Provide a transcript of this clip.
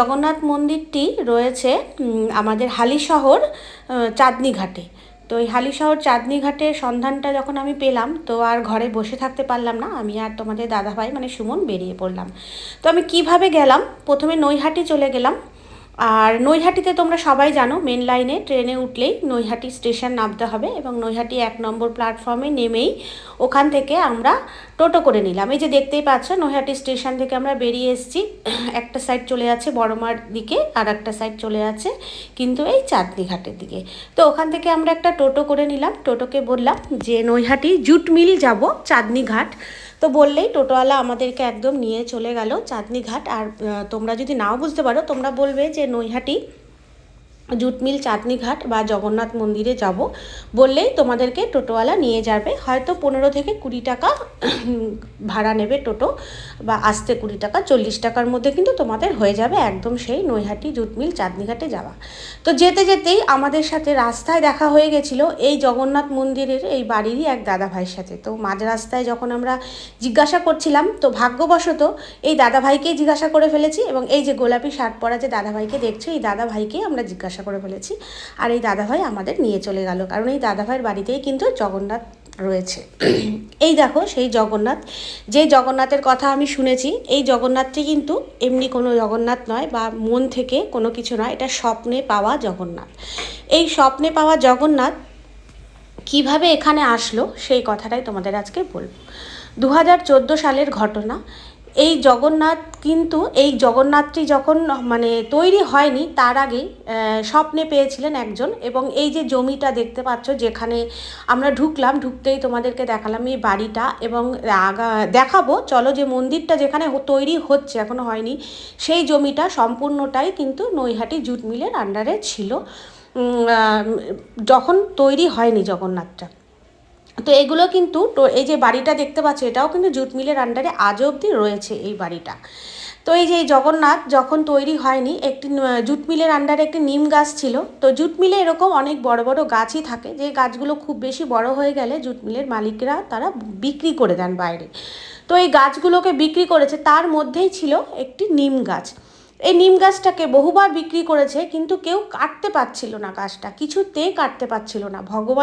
জগন্নাথ মন্দিরটি রয়েছে আমাদের হালিশহর চাঁদনী ঘাটে। তো এই হালিশহর চাঁদনী ঘাটের সন্ধানটা যখন আমি পেলাম, তো আর ঘরে বসে থাকতে পারলাম না, আমি আর তোমাদের দাদাভাই মানে সুমন বেরিয়ে পড়লাম। তো আমি কিভাবে গেলাম, প্রথমে নৈহাটি চলে গেলাম। আর নৈহাটিতে তোমরা সবাই জানো, মেন লাইনে ট্রেনে উঠলেই নৈহাটি স্টেশন নামতে হবে, এবং নৈহাটি 1 নম্বর প্ল্যাটফর্মে নেমেই ওখান থেকে আমরা টোটো করে নিলাম। এই যে দেখতেই পাচ্ছ, নৈহাটি স্টেশন থেকে আমরা বেরিয়ে এসেছি। একটা সাইড চলে যাচ্ছে বড়মার দিকে, আর একটা সাইড চলে যাচ্ছে কিন্তু এই চাঁদনী ঘাটের দিকে। তো ওখান থেকে আমরা একটা টোটো করে নিলাম। টোটোকে বললাম যে নৈহাটি জুট মিল যাব, চাঁদনী ঘাট। তো বললেই টোটোওয়ালা আমাদেরকে একদম নিয়ে চলে গেল চাঁদনী ঘাট। আর তোমরা যদি নাও বুঝতে পারো, তোমরা বলবে যে নৈহাটি জুট মিল চাঁদনী ঘাট বা জগন্নাথ মন্দিরে যাব, বললেই তোমাদেরকে টোটোওয়ালা নিয়ে যাবে। হয়তো 15 থেকে 20 টাকা ভাড়া নেবে টোটো, বা আসতে 20 টাকা, 40 টাকার মধ্যে কিন্তু তোমাদের হয়ে যাবে একদম সেই নৈহাটি জুট মিল চাঁদনী ঘাটে যাওয়া। তো যেতে যেতেই আমাদের সাথে রাস্তায় দেখা হয়ে গেছিলো এই জগন্নাথ মন্দিরের এই বাড়িরই এক দাদা ভাইয়ের সাথে। তো মাঝ রাস্তায় যখন আমরা জিজ্ঞাসা করছিলাম, তো ভাগ্যবশত এই দাদা ভাইকেই জিজ্ঞাসা করে ফেলেছি, এবং এই যে গোলাপি শার্ট পরা যে দাদা ভাইকে দেখছো, এই দাদা ভাইকেই আমরা জিজ্ঞাসা করে ফেলেছি। আর এই দাদাভাই আমাদের নিয়ে চলে গেল, কারণ এই দাদাভাইয়ের বাড়িতেই কিন্তু জগন্নাথ রয়েছে। এই দেখো সেই জগন্নাথ, যে জগন্নাথের কথা আমি শুনেছি, এই জগন্নাথটি কিন্তু এমনি কোনো জগন্নাথ নয়, বা মন থেকে কোনো কিছু নয়, এটা স্বপ্নে পাওয়া জগন্নাথ। এই স্বপ্নে পাওয়া জগন্নাথ কিভাবে এখানে আসলো সেই কথাটাই তোমাদের আজকে বলবো। 2014 সালের ঘটনা। এই জগন্নাথ কিন্তু, এই জগন্নাথটি যখন মানে তৈরি হয়নি তার আগে স্বপ্নে পেয়েছিলেন একজন। এবং এই যে জমিটা দেখতে পাচ্ছ যেখানে আমরা ঢুকলাম, ঢুকতেই তোমাদেরকে দেখালাম এই বাড়িটা, এবং দেখাবো চলো যে মন্দিরটা যেখানে তৈরি হচ্ছে, এখনো হয়নি, সেই জমিটা সম্পূর্ণটাই কিন্তু নৈহাটি জুট মিলের আন্ডারে ছিল যখন তৈরি হয়নি জগন্নাথটা। তো এগুলো কিন্তু, তো এই যে বাড়িটা দেখতে পাচ্ছ, এটাও কিন্তু জুট মিলের আন্ডারে আজও অবধি রয়েছে এই বাড়িটা। তো এই যে জগন্নাথ যখন তৈরি হয়নি, একটি জুট মিলের আন্ডারে একটি নিম গাছ ছিল। তো জুট মিলে এরকম অনেক বড় বড় গাছই থাকে, যে গাছগুলো খুব বেশি বড় হয়ে গেলে জুট মিলের মালিকরা তারা বিক্রি করে দেন বাইরে। তো এই গাছগুলোকে বিক্রি করেছে, তার মধ্যেই ছিল একটি নিম গাছ। এই নিম গাছটাকে বহুবার বিক্রি করেছে, কিন্তু কেউ কাটতে পারছিল না, গাছটা কিছুতেই কাটতে পারছিল না। ভগবান